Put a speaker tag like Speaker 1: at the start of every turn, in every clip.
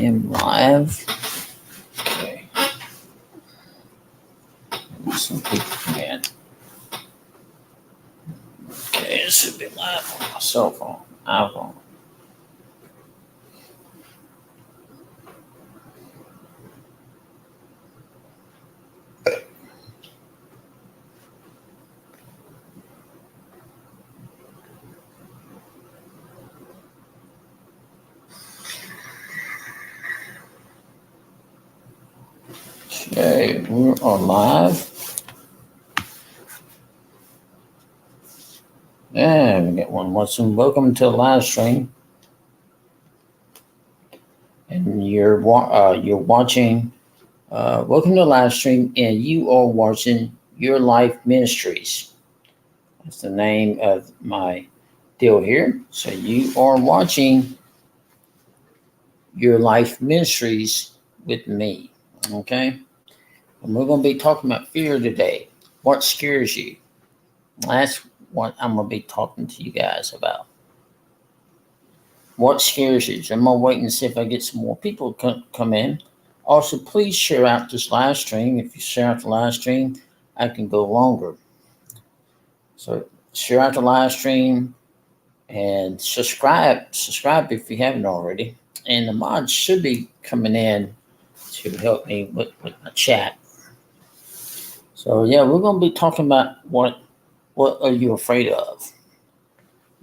Speaker 1: am live. Okay. Some people can. Okay, it should be live on my cell phone, iPhone. Okay, we are live. And we got one watching. Welcome to the live stream. And you're watching. Welcome to the live stream, and you are watching Your Life Ministries. That's the name of my deal here. So you are watching Your Life Ministries with me. Okay. And we're going to be talking about fear today. What scares you? That's what I'm going to be talking to you guys about. What scares you? So I'm going to wait and see if I get some more people come in. Also, please share out this live stream. If you share out the live stream, I can go longer. So share out the live stream and subscribe. Subscribe if you haven't already. And the mods should be coming in to help me with my chat. So yeah, we're going to be talking about what are you afraid of,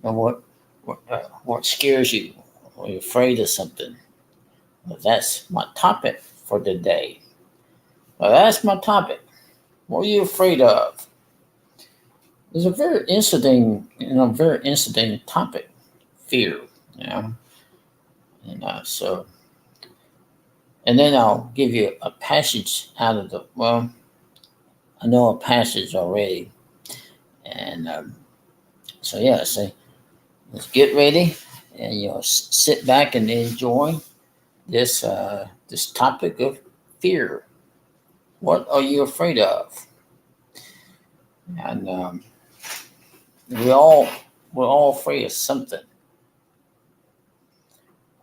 Speaker 1: and what scares you. Are you afraid of something? Well, that's my topic for today. Well, that's my topic. What are you afraid of? It's a very interesting topic, fear. And and then I'll give you a passage out of the. Well, I know a passage already, and so let's get ready, and sit back and enjoy this topic of fear. What are you afraid of? And we're all afraid of something.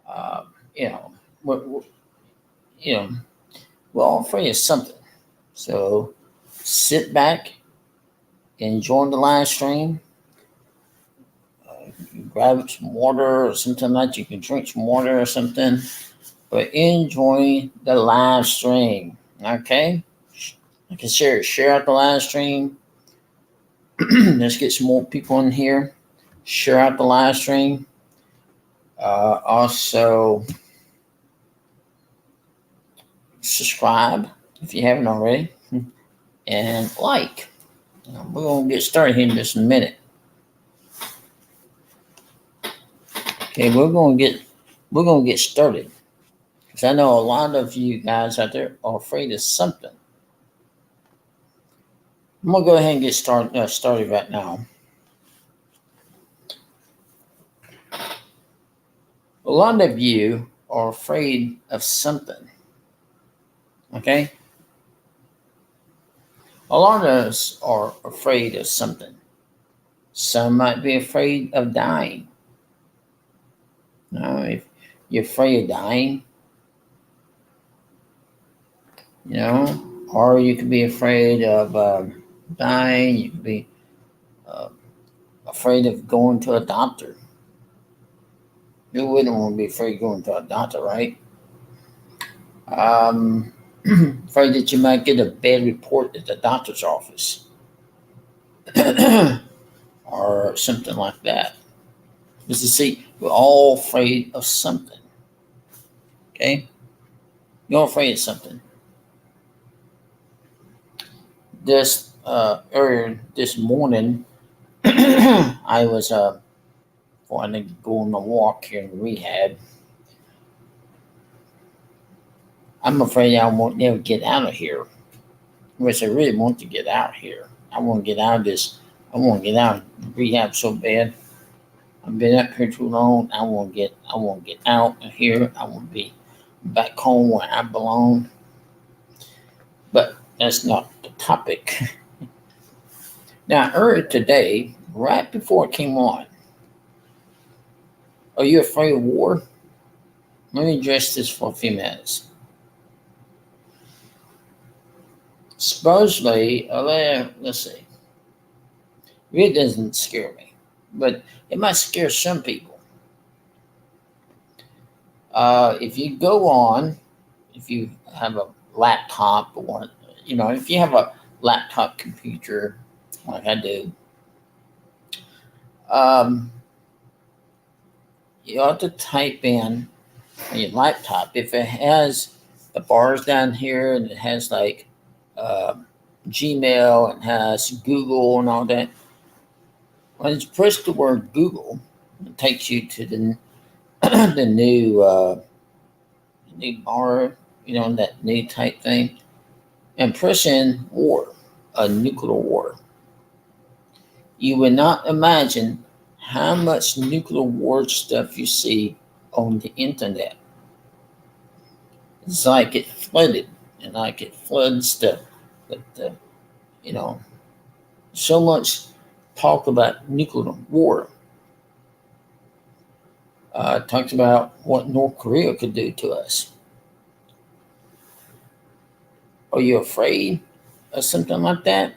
Speaker 1: Uh, you know, we're all afraid of something. So sit back, enjoy the live stream. Grab some water or something like that. You can drink some water or something, but enjoy the live stream. Okay, I can share out the live stream. Let's get some more people in here. Share out the live stream. Also, subscribe if you haven't already, and like. We're gonna get started here in just a minute. Okay, we're gonna get started, because I know a lot of you guys out there are afraid of something. I'm gonna go ahead and get started right now. A lot of you are afraid of something. Okay? A lot of us are afraid of something. Some might be afraid of dying. If you're afraid of dying, or you could be afraid of dying. You could be afraid of going to a doctor. You wouldn't want to be afraid of going to a doctor, right? Afraid that you might get a bad report at the doctor's office or something like that. Because you see, we're all afraid of something. Okay? You're afraid of something. Earlier this morning, I was going to go on a walk here in rehab. I'm afraid I won't never get out of here. Which I really want to get out here. I want to get out of this. I want to get out of rehab so bad. I've been up here too long. I want to get out of here. I want to be back home where I belong. But that's not the topic. Now, earlier today, right before it came on, are you afraid of war? Let me address this for a few minutes. Supposedly, let's see. It doesn't scare me, but it might scare some people. If you go on, if you have a laptop or one, if you have a laptop computer like I do, um, you ought to type in on your laptop if it has the bars down here and it has like uh, Gmail and has Google and all that. When you press the word Google, it takes you to the the new bar, that new type thing, and press in war, a nuclear war. You would not imagine how much nuclear war stuff you see on the internet. It's like it flooded, and like it floods the you know, so much talk about nuclear war. Talks about what North Korea could do to us. Are you afraid of something like that?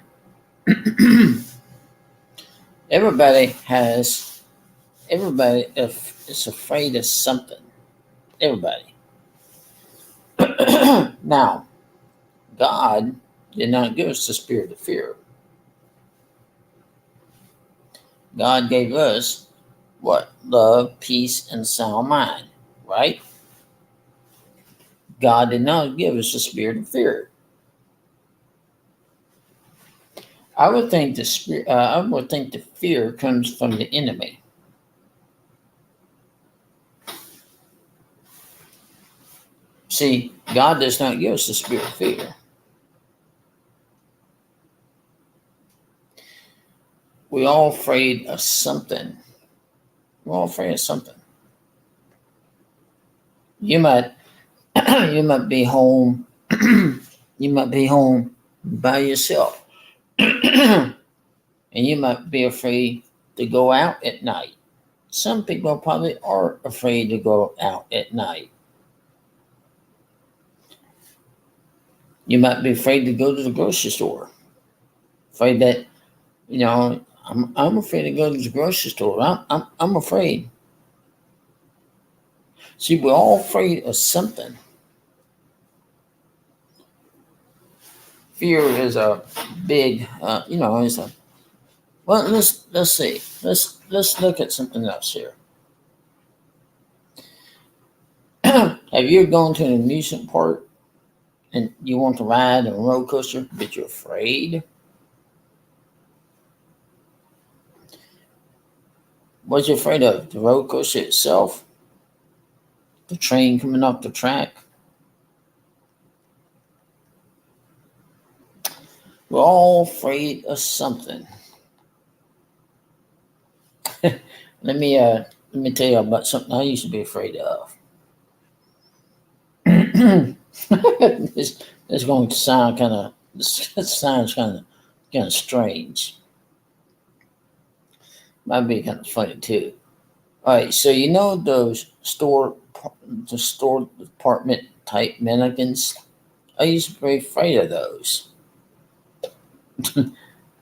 Speaker 1: everybody has, everybody is afraid of something. Everybody. Now, God did not give us the spirit of fear. God gave us what? Love, peace, and sound mind, right? God did not give us the spirit of fear. I would think the spirit. I would think the fear comes from the enemy. See, God does not give us the spirit of fear. We're all afraid of something. We're all afraid of something. You might, you might be home. You might be home by yourself, and you might be afraid to go out at night. Some people probably are afraid to go out at night. You might be afraid to go to the grocery store. Afraid that, I'm afraid to go to the grocery store. I'm afraid. See, we're all afraid of something. Fear is a big, it's a. Well, let's see. Let's look at something else here. Have you ever gone to an amusement park and you want to ride a roller coaster, but you're afraid? What you afraid of? The roller coaster itself? The train coming off the track? We're all afraid of something. Let me tell you about something I used to be afraid of. This going to sound kind of. This sounds kind of strange. Might be kind of funny too. All right, so those the store department type mannequins. I used to be afraid of those.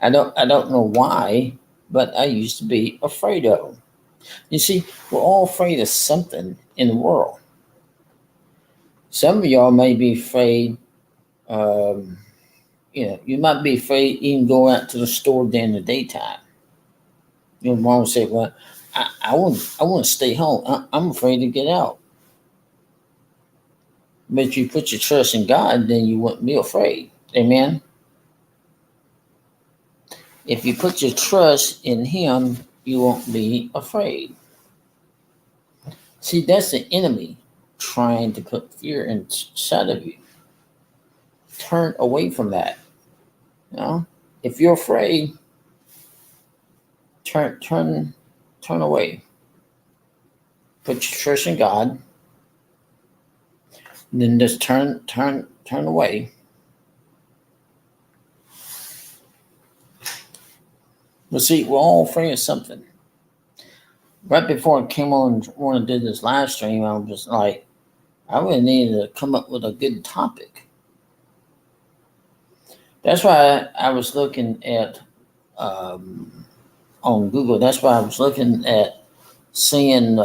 Speaker 1: I don't know why, but I used to be afraid of them. You see, we're all afraid of something in the world. Some of y'all may be afraid. Um, you might be afraid even going out to the store during the daytime. Your mom say, "Well, I want to stay home. I'm afraid to get out." But if you put your trust in God, then you wouldn't be afraid. Amen. If you put your trust in Him, you won't be afraid. See, that's the enemy trying to put fear inside of you. Turn away from that. You know, if you're afraid, turn away. Put your trust in God. And then just turn away. But see, we're all afraid of something. Right before I came on, when I did this live stream, I was like, I really need to come up with a good topic. That's why I was looking at on Google. That's why I was looking at seeing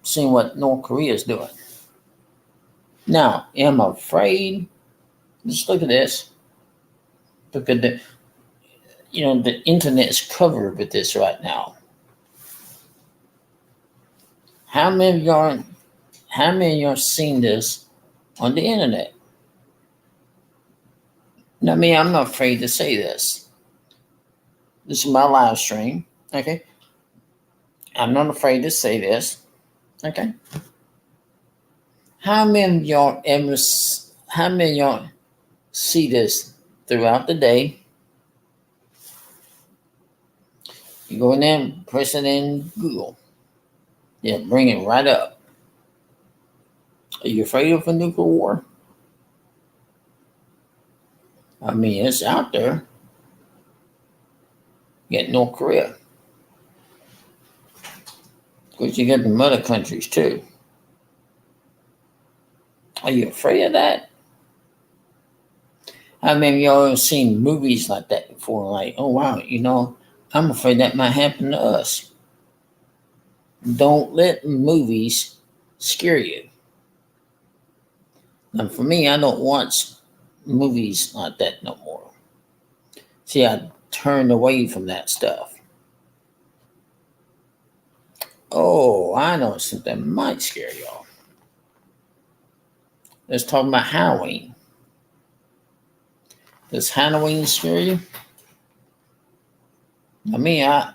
Speaker 1: seeing what North Korea is doing. Now, am I afraid? Just look at this. Look at the the internet is covered with this right now. How many of y'all seen this on the internet? Now, me, I'm not afraid to say this. This is my live stream. Okay. I'm not afraid to say this. Okay. How many of y'all see this throughout the day? You go in there and press it in Google. Yeah, bring it right up. Are you afraid of a nuclear war? I mean, it's out there. You got North Korea. Of course, you got the other countries too. Are you afraid of that? I mean, you all seen movies like that before, like, oh wow, I'm afraid that might happen to us. Don't let movies scare you. And for me, I don't watch movies like that no more. See, I turned away from that stuff. Oh, I know something might scare y'all. Let's talk about Halloween. Does Halloween scare you? I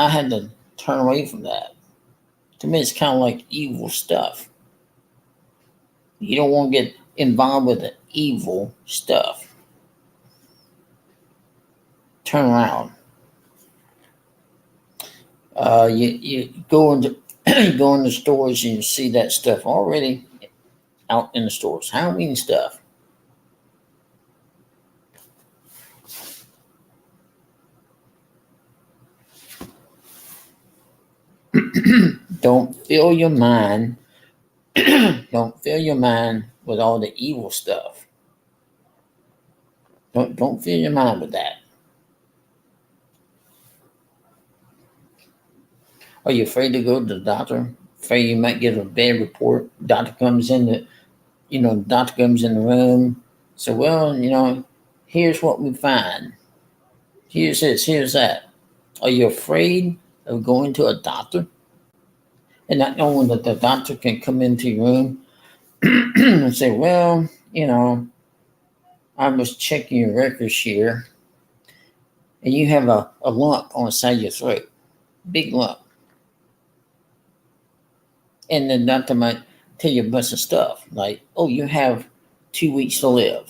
Speaker 1: had to turn away from that. To me, it's kind of like evil stuff. You don't want to get involved with the evil stuff. Turn around. You go into go in the stores and you see that stuff already out in the stores. Halloween stuff. Don't fill your mind. Don't fill your mind with all the evil stuff. Don't fill your mind with that. Are you afraid to go to the doctor? Afraid you might get a bad report? Doctor comes in doctor comes in the room. So here's what we find. Here's this, here's that. Are you afraid of going to a doctor? And not knowing that the doctor can come into your room and say, well, I was checking your records here, and you have a lump on the side of your throat. Big lump. And the doctor might tell you a bunch of stuff, like, oh, you have 2 weeks to live.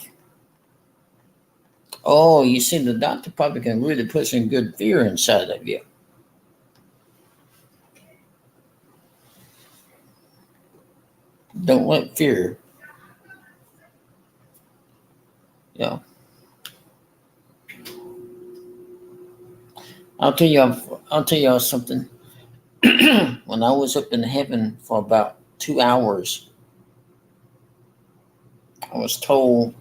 Speaker 1: Oh, you see, the doctor probably can really put some good fear inside of you. Don't let fear. I'll tell y'all something. When I was up in heaven for about 2 hours, I was told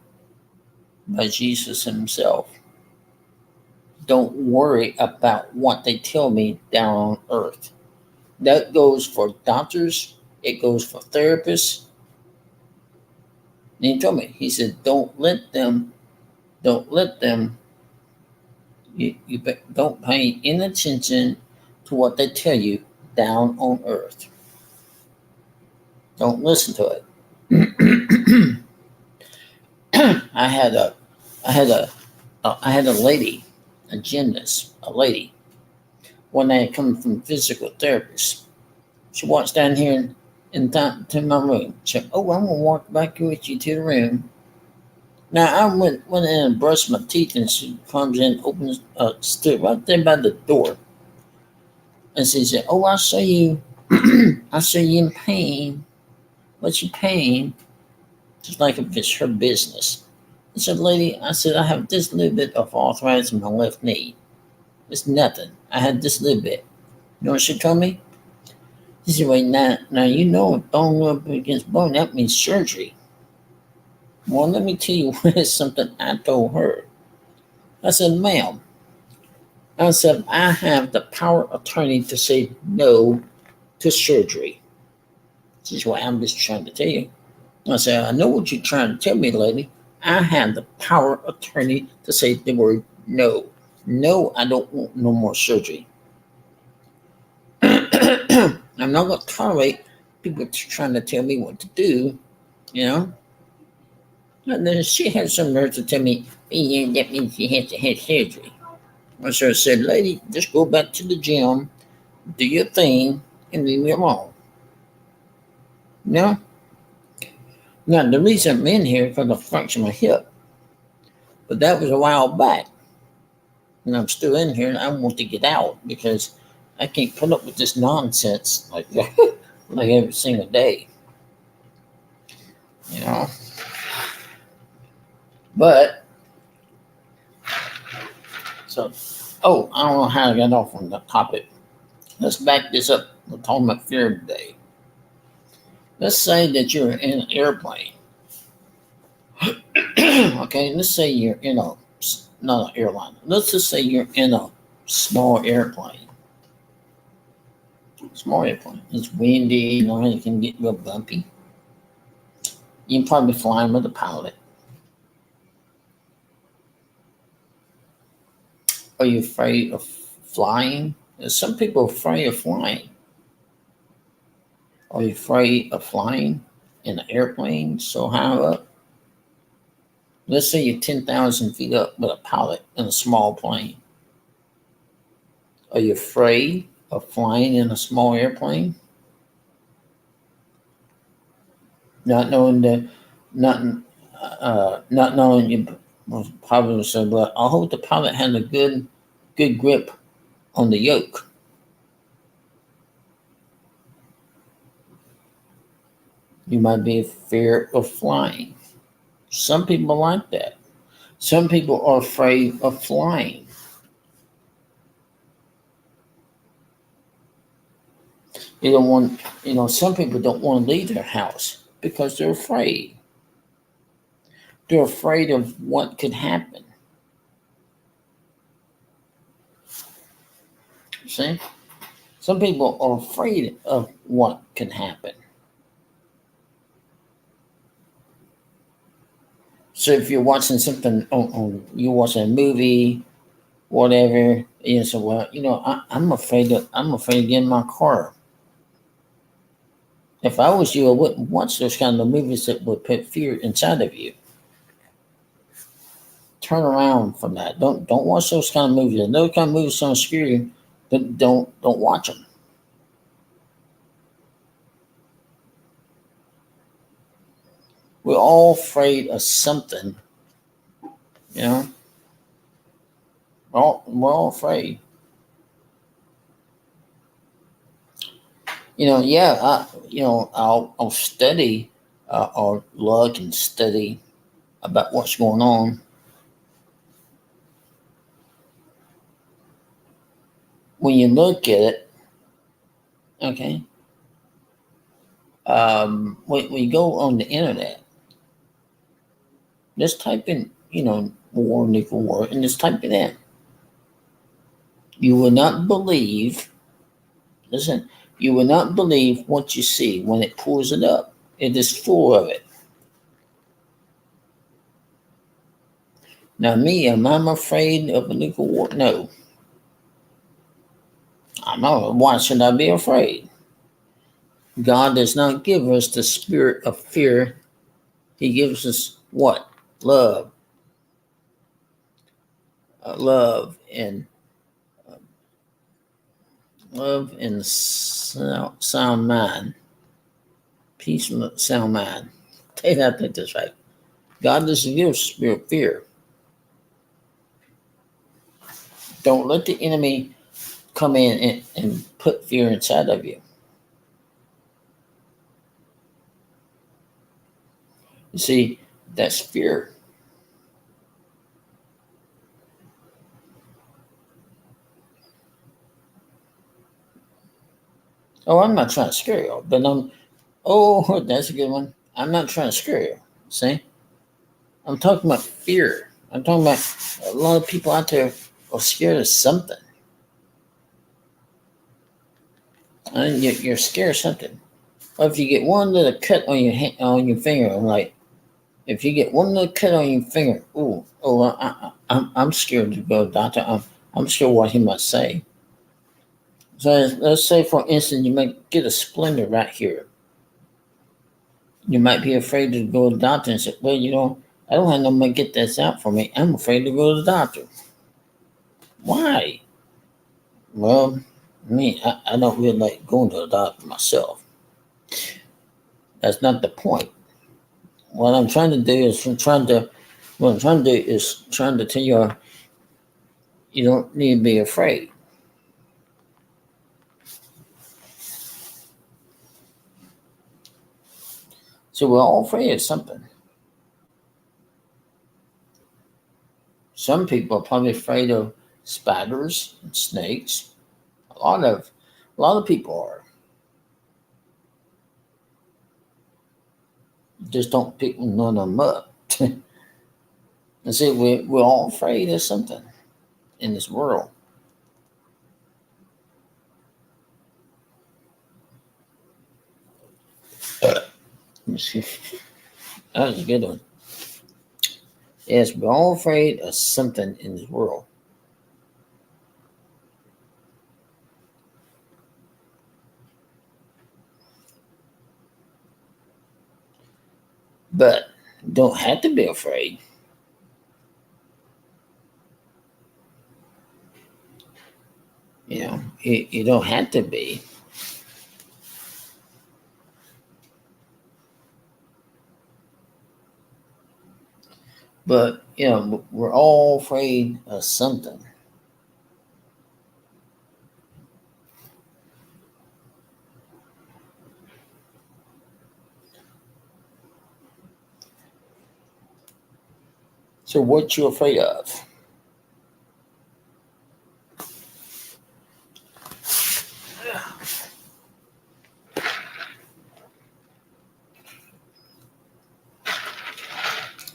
Speaker 1: by Jesus himself, don't worry about what they tell me down on earth. That goes for doctors. It goes for therapists. And he told me, he said, don't let them, you don't pay any attention to what they tell you down on earth. Don't listen to it. I had a lady, a gymnast, a lady, one day coming from physical therapist. She walks down here to my room. She said, oh, I'm gonna walk back with you to the room. Now I went in and brushed my teeth, and she comes in, opens, stood right there by the door, and she said, "Oh, I saw you. I saw you in pain. What's your pain?" Just like if it's her business. I said, "Lady," I said, "I have this little bit of arthritis in my left knee. It's nothing. I had this little bit." You know what she told me? He said, wait, now you know bone up against bone, that means surgery. Well, let me tell you something I told her. I said, ma'am, I said, I have the power of attorney to say no to surgery. This is what I'm just trying to tell you. I said, I know what you're trying to tell me, lady. I have the power of attorney to say the word no. No, I don't want no more surgery. I'm not going to tolerate people trying to tell me what to do, you know. And then she had some nerve to tell me, yeah, that means she has to have surgery. So I said, lady, just go back to the gym, do your thing, and leave me alone. No? Now, the reason I'm in here is because I fractured my hip. But that was a while back. And I'm still in here, and I want to get out because I can't put up with this nonsense like like every single day. You know? But, so, oh, I don't know how I got off on that topic. Let's back this up. We're talking about fear today. Let's say that you're in an airplane. Okay, let's say you're in a, not an airline. Let's just say you're in a small airplane. Small airplane. It's windy, you know, it can get real bumpy. You can probably fly with a pilot. Are you afraid of flying? There's some people afraid of flying. Are you afraid of flying in an airplane so high up? Let's say you're 10,000 feet up with a pilot in a small plane. Are you afraid of flying in a small airplane? Not knowing the, not, not knowing you, well, probably say, well, I hope the pilot had a good grip on the yoke. You might be fear of flying. Some people like that. Some people are afraid of flying. You don't want, some people don't want to leave their house because they're afraid. They're afraid of what could happen. See? Some people are afraid of what can happen. So if you're watching something you're watching a movie, whatever, you say, well, I'm afraid to get in my car. If I was you, I wouldn't watch those kind of movies that would put fear inside of you. Turn around from that. Don't watch those kind of movies. If those kind of movies sound scary, then don't watch them. We're all afraid of something, you know. We're all afraid. Yeah. I'll study or look and study about what's going on. When you look at it, okay, when you go on the internet, just type in, war, nuclear war, and just type it in. You will not believe, listen, you will not believe what you see when it pulls it up. It is full of it. Now, me, am I afraid of a nuclear war? No. I'm not. Why should I be afraid? God does not give us the spirit of fear. He gives us what? Love. Love and sound mind. Peace and sound mind. Take that, think that's right. God doesn't give us a spirit of fear. Don't let the enemy come in and put fear inside of you. You see, that's fear. Oh, I'm not trying to scare you, but oh, that's a good one. I'm not trying to scare you. See? I'm talking about fear. I'm talking about a lot of people out there are scared of something. And you're scared of something. Or if you get one little cut on your on your finger, I'm like, if you get one little cut on your finger, I'm scared to go to the doctor. I'm scared what he might say. So let's say, for instance, you might get a splinter right here. You might be afraid to go to the doctor and say, well, I don't have nobody get this out for me. I'm afraid to go to the doctor. Why? Well, I don't really like going to the doctor myself. That's not the point. What I'm trying to do is trying to tell you you don't need to be afraid. So we're all afraid of something. Some people are probably afraid of spiders and snakes. A lot of people are. Just don't pick none of them up. And see, we're all afraid of something in this world. Let me see. That was a good one. Yes, we're all afraid of something in this world. But don't have to be afraid. You don't have to be. But we're all afraid of something. So what you afraid of?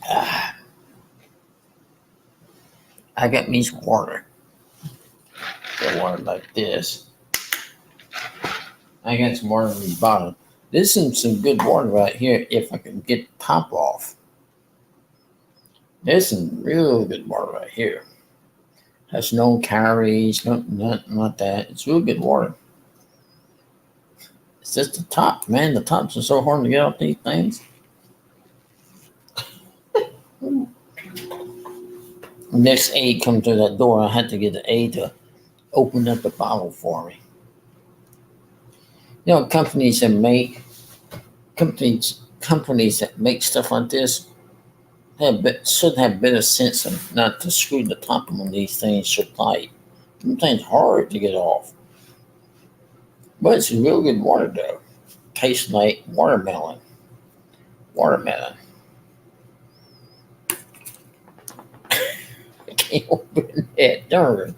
Speaker 1: Ah, I got me some water. Got water like this. I got some water in the bottom. This is some good water right here if I can get the top off. There's some real good water right here. Has no calories, nothing like that. It's real good water. It's just the top, man. The tops are so hard to get off these things. Next aide come through that door. I had to get the aide to open up the bottle for me. Companies that make companies that make stuff like this should have better sense of not to screw the top on these things so tight. Sometimes hard to get off. But it's real good water though. Tastes like watermelon. Watermelon. I can't open that darn.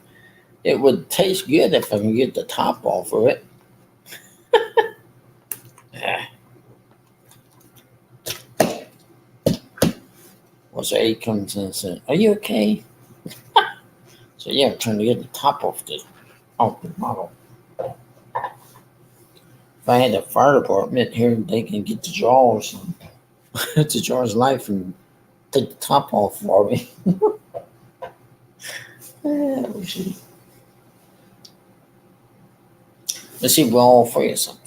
Speaker 1: It would taste good if I can get the top off of it. Ah. Well, so he comes in and says, "Are you okay?" So yeah, I'm trying to get the top off the bottle. If I had a fire department here, they can get the jars, the jars life, and take the top off for me. Let's see, we're all afraid of something.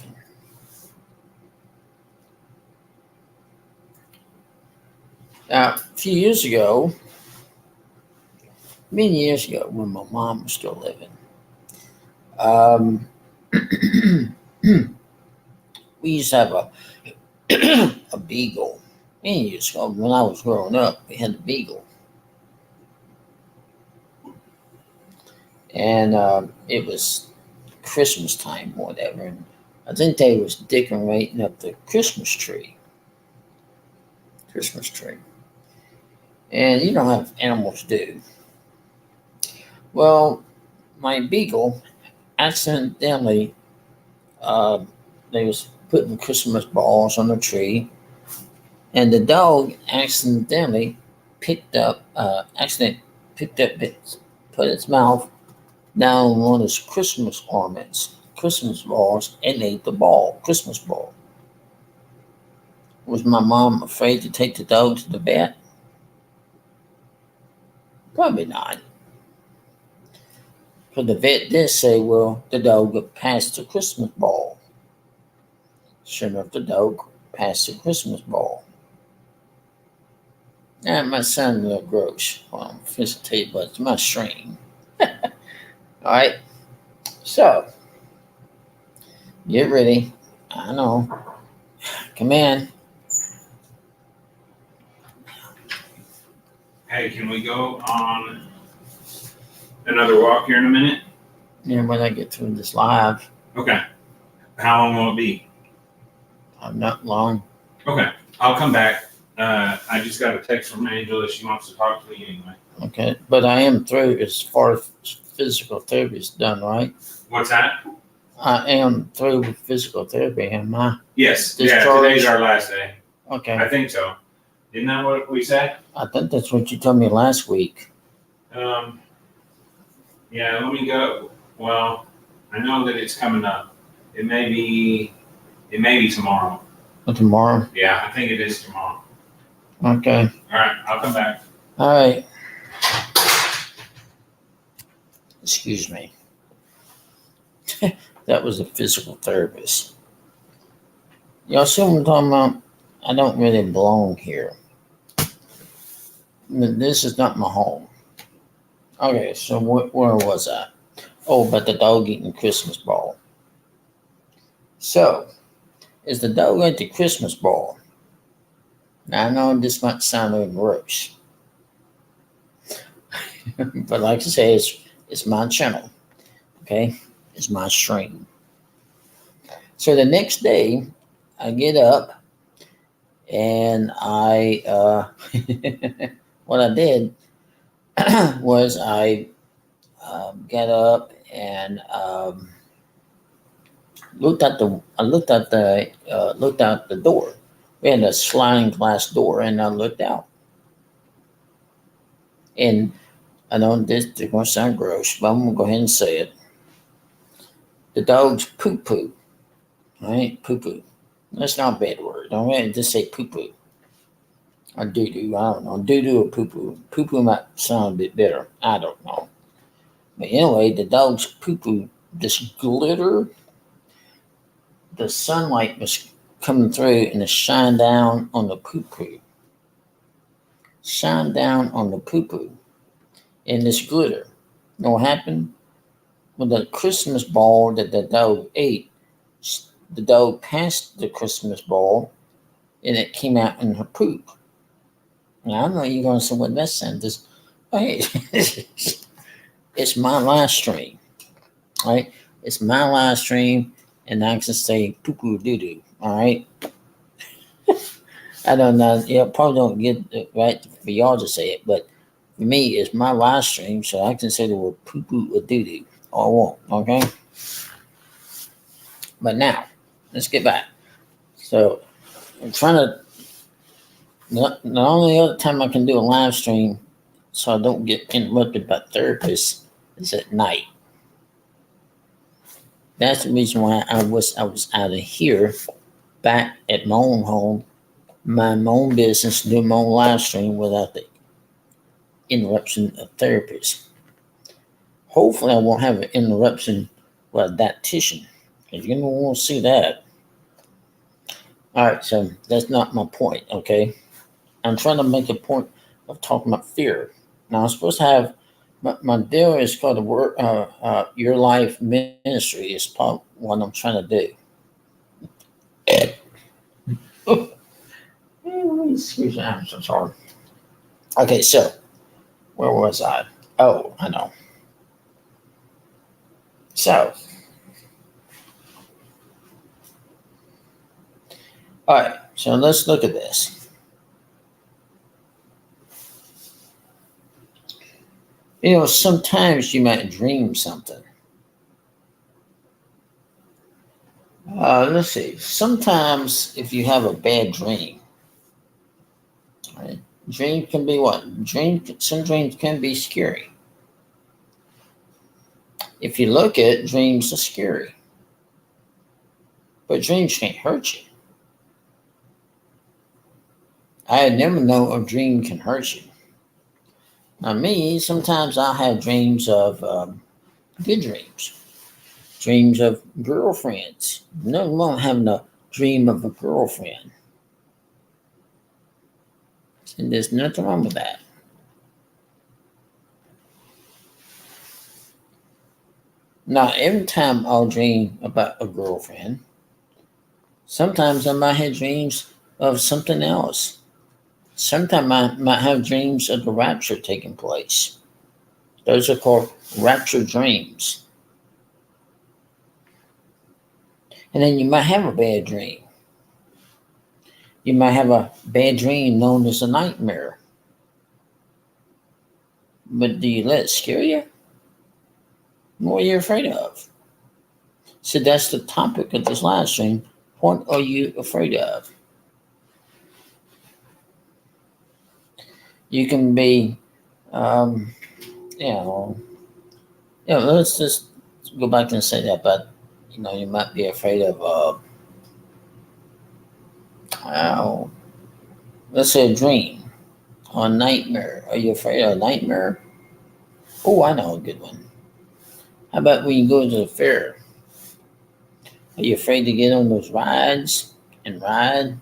Speaker 1: Now, a few years ago, many years ago, when my mom was still living, um, we used to have a beagle. Many years ago, when I was growing up, we had a beagle, and it was Christmas time, or whatever. And I think they was decorating up the Christmas tree. Christmas tree, and you know how animals do. Well, my beagle accidentally they was putting Christmas balls on the tree, and the dog accidentally picked up it, put its mouth down on one of his Christmas ornaments, Christmas balls, and ate the ball, Christmas ball. Was my mom afraid to take the dog to the vet? Probably not. But the vet did say, well, the dog passed the Christmas ball. Sure enough, the dog passed the Christmas ball. That might sound a little gross. Well, I'm just tell you, but it's my stream. All right. So, get ready. I know. Come in.
Speaker 2: Hey, can we go on another walk here in a minute?
Speaker 1: Yeah, when I get through this live.
Speaker 2: Okay. How long will it be?
Speaker 1: Not long.
Speaker 2: Okay. I'll come back. I just got a text from Angela. She wants to talk to me anyway.
Speaker 1: Okay. But I am through as far as physical therapy is done, right?
Speaker 2: What's that?
Speaker 1: I am through with physical therapy, am I?
Speaker 2: Yes.
Speaker 1: Discharge?
Speaker 2: Yeah, today's our last day.
Speaker 1: Okay.
Speaker 2: I think so. Isn't that what we said?
Speaker 1: I think that's what you told me last week.
Speaker 2: Yeah, let me go. Well, I know that it's coming up. It may be tomorrow.
Speaker 1: Tomorrow?
Speaker 2: Yeah, I think it is tomorrow.
Speaker 1: Okay.
Speaker 2: All right, I'll come back.
Speaker 1: All right. Excuse me. That was a physical therapist. Y'all see what I'm talking about? I don't really belong here. This is not my home. Okay, so where was I? Oh, but the dog eating Christmas ball. So, is the dog ate the Christmas ball? Now, I know this might sound a little gross. But like I say, it's my channel. Okay? It's my stream. So the next day, I get up and what I did was I got up and looked out the door. We had a sliding glass door, and I looked out. And I know this is going to sound gross, but I'm going to go ahead and say it. The dog's poo-poo. All right? Poo-poo. That's not a bad word. All right? Just say poo-poo. Or doo-doo. I don't know. Doo-doo or poo-poo. Poo-poo might sound a bit better. I don't know. But anyway, the dog's poo-poo, this glitter, the sunlight was coming through and it shined down on the poo-poo. Shine down on the poo-poo in this glitter. You know what happened? With the Christmas ball that the dog ate, the dog passed the Christmas ball and it came out in her poop. Now, I know you're going to say, what that sentence. Hey, it's my live stream, right? It's my live stream, and I can say poo-poo doo-doo, all right? I don't know. You probably don't get it right for y'all to say it, but for me, it's my live stream, so I can say the word poo-poo or doo-doo all I want, okay? But now, let's get back. So, I'm trying to, the only other time I can do a live stream so I don't get interrupted by therapists is at night. That's the reason why I was out of here, back at my own home, my own business, doing my own live stream without the interruption of therapists. Hopefully, I won't have an interruption with a dietitian, because you don't want to see that. All right, so that's not my point, okay? I'm trying to make a point of talking about fear. Now, I'm supposed to have my deal is called Your Life Ministry. Is part what I'm trying to do. Excuse me, I'm so sorry. Okay, so where was I? Oh, I know. So, all right, so let's look at this. You know, sometimes you might dream something. Let's see. Sometimes if you have a bad dream, right? Dream can be what? Some dreams can be scary. If you look at it, dreams are scary, but dreams can't hurt you. I had never known a dream can hurt you. Now, me, sometimes I have dreams of good dreams, dreams of girlfriends. Nothing wrong having a dream of a girlfriend, and there's nothing wrong with that. Now, every time I'll dream about a girlfriend, sometimes I might have dreams of something else. Sometimes I might have dreams of the rapture taking place. Those are called rapture dreams. And then you might have a bad dream. You might have a bad dream known as a nightmare. But do you let it scare you? What are you afraid of? So that's the topic of this live stream. What are you afraid of? You can be, um, you know, let's just go back and say that, but, you might be afraid of, uh, let's say a dream or a nightmare. Are you afraid of a nightmare? Oh, I know a good one. How about when you go to the fair? Are you afraid to get on those rides and ride?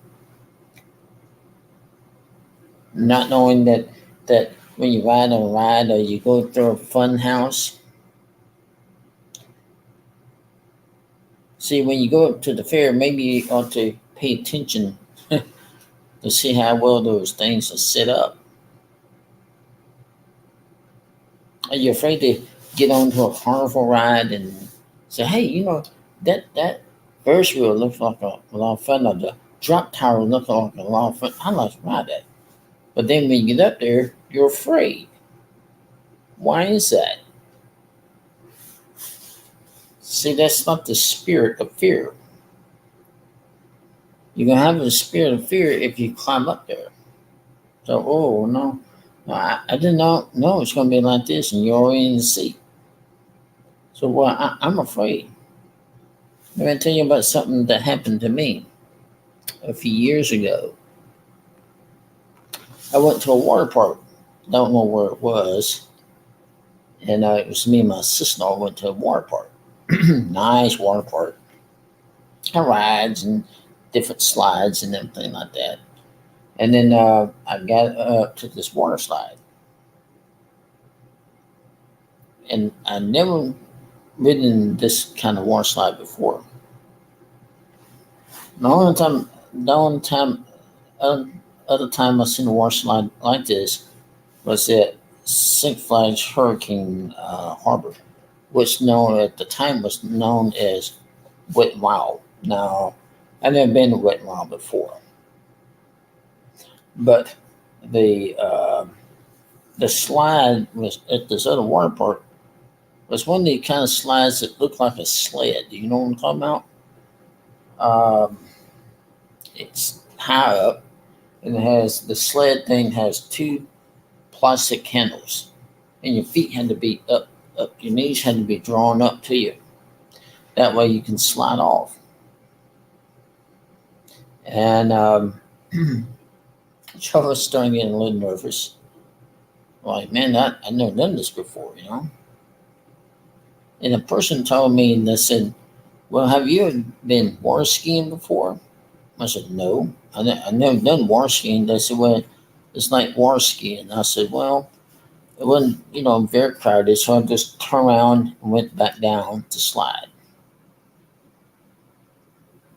Speaker 1: Not knowing that when you ride on a ride or you go through a fun house. See, when you go up to the fair, maybe you ought to pay attention to see how well those things are set up. Are you afraid to get onto a carnival ride and say, hey, that Ferris wheel looks like a lot of fun, or the drop tower looks like a lot of fun. I'd like to ride that. But then when you get up there, you're afraid. Why is that? See, that's not the spirit of fear. You're going to have the spirit of fear if you climb up there. So, oh, no, I did not know it's going to be like this, and you're already in the seat. So, well, I'm afraid. I'm going to tell you about something that happened to me a few years ago. I went to a water park. Don't know where it was. And it was me and my sister-in-law went to a water park. Nice water park. Had rides and different slides and everything like that. And then I got up to this water slide. And I never ridden in this kind of water slide before. The only time, uh, other time I seen a water slide like this was at Six Flags Hurricane Harbor, which known at the time was known as Wet n Wild. Now, I've never been to Wet n Wild before, but the slide was at this other water park was one of the kind of slides that looked like a sled. Do you know what I'm talking about? Um, it's high up, and it has the sled thing has two plastic handles, and your feet had to be up. Your knees had to be drawn up to you. That way you can slide off. And so I was starting getting a little nervous. Like, man, I've never done this before. And the person told me, and they said, well, have you ever been water skiing before? I said, no, I've never done water skiing. They said, well, it's like water skiing. I said, well, it wasn't, very crowded, so I just turned around and went back down to slide.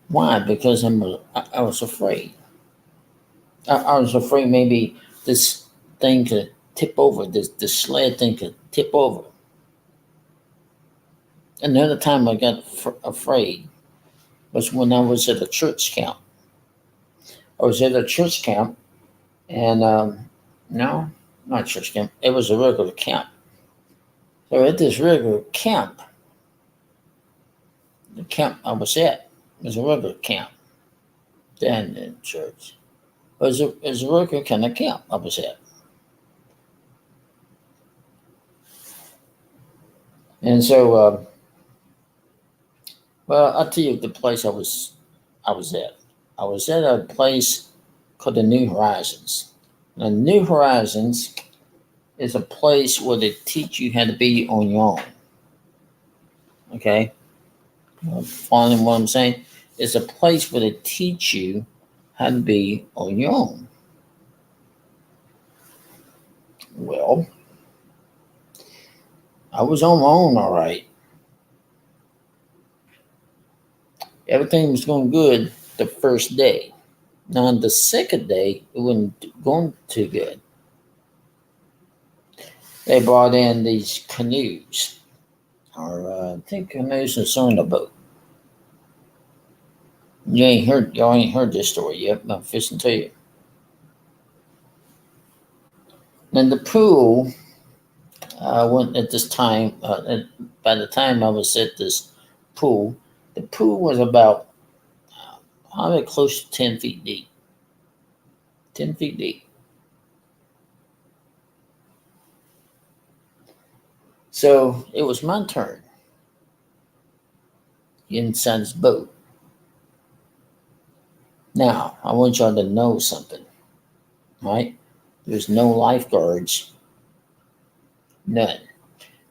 Speaker 1: Why? Because I was afraid. I was afraid maybe this thing could tip over, this sled thing could tip over. Another time I got afraid was when I was at a church camp. I was at a church camp, and no, not church camp. It was a regular camp. So at this regular camp, the camp I was at, It was a regular camp down in the church. It was a regular kind of camp I was at. And so, well, I'll tell you the place I was at. I was at a place called the New Horizons. Now, New Horizons is a place where they teach you how to be on your own. Okay, following what I'm saying, it's a place where they teach you how to be on your own. Well, I was on my own, all right. Everything was going good the first day. Now, on the second day, it wasn't going too good. They brought in these canoes, or I think canoes is on the boat. Y'all ain't heard this story yet, but I'm fixing to tell you. Then the pool, went at this time. By the time I was at this pool, the pool was about probably close to 10 feet deep. 10 feet deep. So it was my turn inside this boat. Now I want y'all to know something, right? There's no lifeguards, none.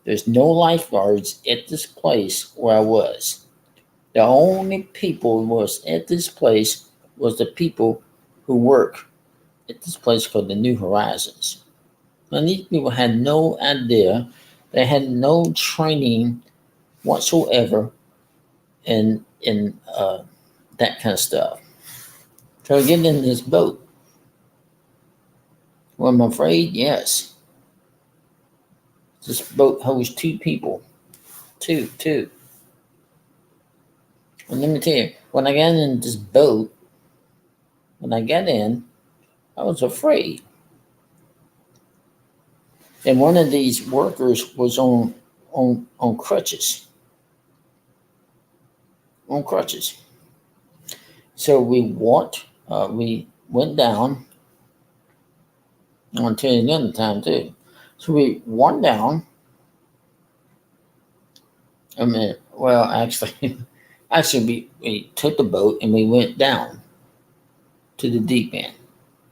Speaker 1: There's no lifeguards at this place where I was. The only people who was at this place was the people who work at this place called the New Horizons. And these people had no idea. They had no training whatsoever in that kind of stuff. So I get in this boat. Well, I'm afraid, yes. This boat holds two people. Two. And let me tell you, when I got in this boat, when I got in, I was afraid. And one of these workers was on crutches. On crutches. So we went down. I'm gonna tell you another time too. So we went down. I mean, well, actually, actually, we took the boat and we went down to the deep end.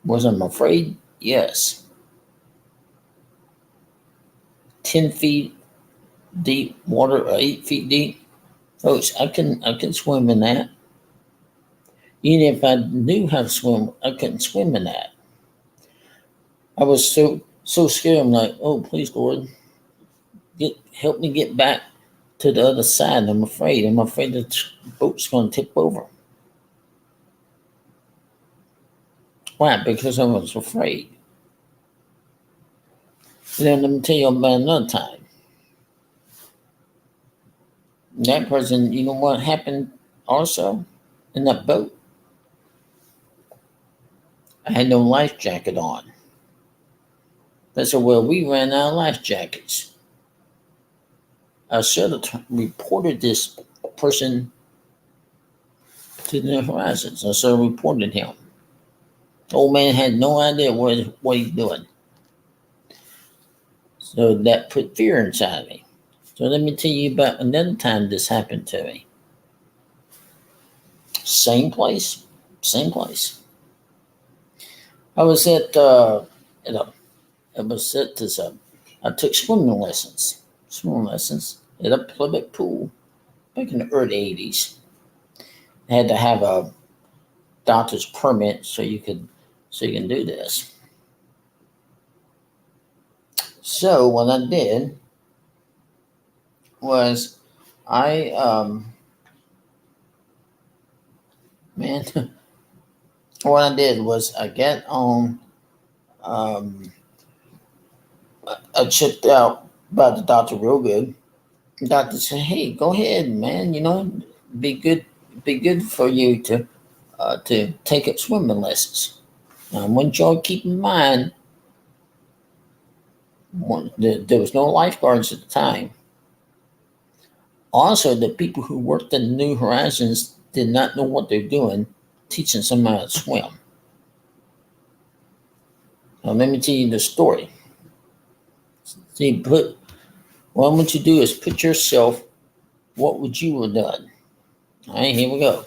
Speaker 1: Was I afraid? Yes. 10 feet deep water, or 8 feet deep. Folks, I can swim in that. Even if I knew how to swim, I couldn't swim in that. I was so scared. I'm like, oh, please, Lord, help me get back to the other side. I'm afraid. I'm afraid the boat's going to tip over. Why? Because I was afraid. Then let me tell you about another time. That person, you know what happened also in that boat? I had no life jacket on. They said, well, we ran out of life jackets. I should have reported this person to the horizons. I should have reported him. The old man had no idea what he's doing. So that put fear inside me. So let me tell you about another time this happened to me. Same place. Same place. I was at a I was at this I took swimming lessons. Swimming lessons at a public pool back in the early 80s. I had to have a doctor's permit so you can do this. So what I did was I man what I did was I got on um I checked out by the doctor real good. The doctor said, "Hey, go ahead, man. Be good, be good for you to take up swimming lessons." Now, I want y'all to keep in mind, there was no lifeguards at the time. Also, the people who worked in New Horizons did not know what they're doing, teaching somebody how to swim. Now, let me tell you the story. See, what I want you to do is put yourself, what would you have done? All right, here we go.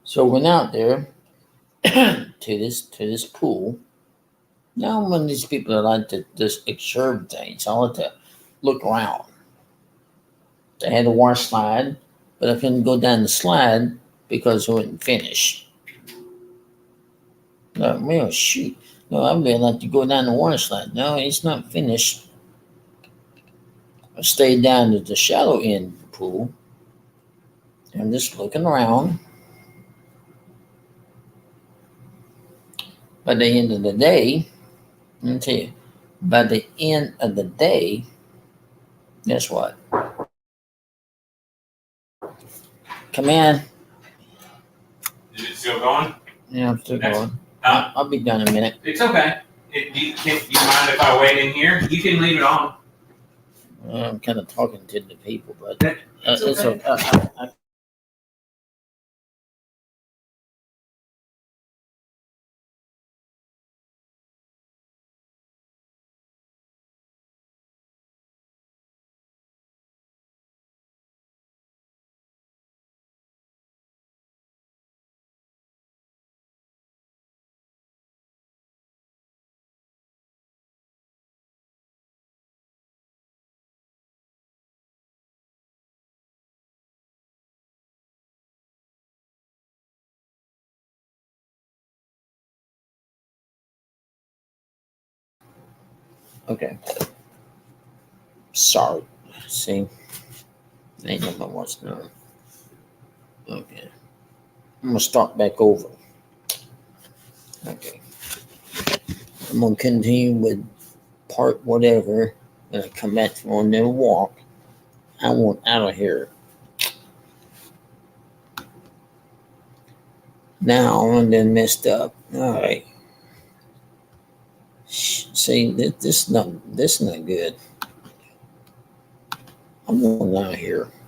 Speaker 1: So went out there to this pool. Now I'm one of these people that like to just observe things. I like to look around. They had a water slide, but I couldn't go down the slide because it wouldn't finish. No, well, shoot. No, I really like to go down the water slide. No, it's not finished. I stayed down at the shallow end of the pool. I'm just looking around. By the end of the day, let me tell you, by the end of the day, guess what? Come in.
Speaker 2: Is it still going?
Speaker 1: Yeah, I'm still
Speaker 2: Next-
Speaker 1: going. I'll be done in a minute.
Speaker 2: It's okay. Do you mind if I wait in here? You can leave it on.
Speaker 1: I'm kind of talking to the people, but
Speaker 2: It's
Speaker 1: it's
Speaker 2: okay.
Speaker 1: okay. Okay. Sorry. See, ain't nobody wants to know. Okay. I'm gonna start back over. Okay. I'm gonna continue with part whatever. When I come back from their walk, I want out of here. Now I'm done messed up. All right. See, this is not good. I'm going out of here.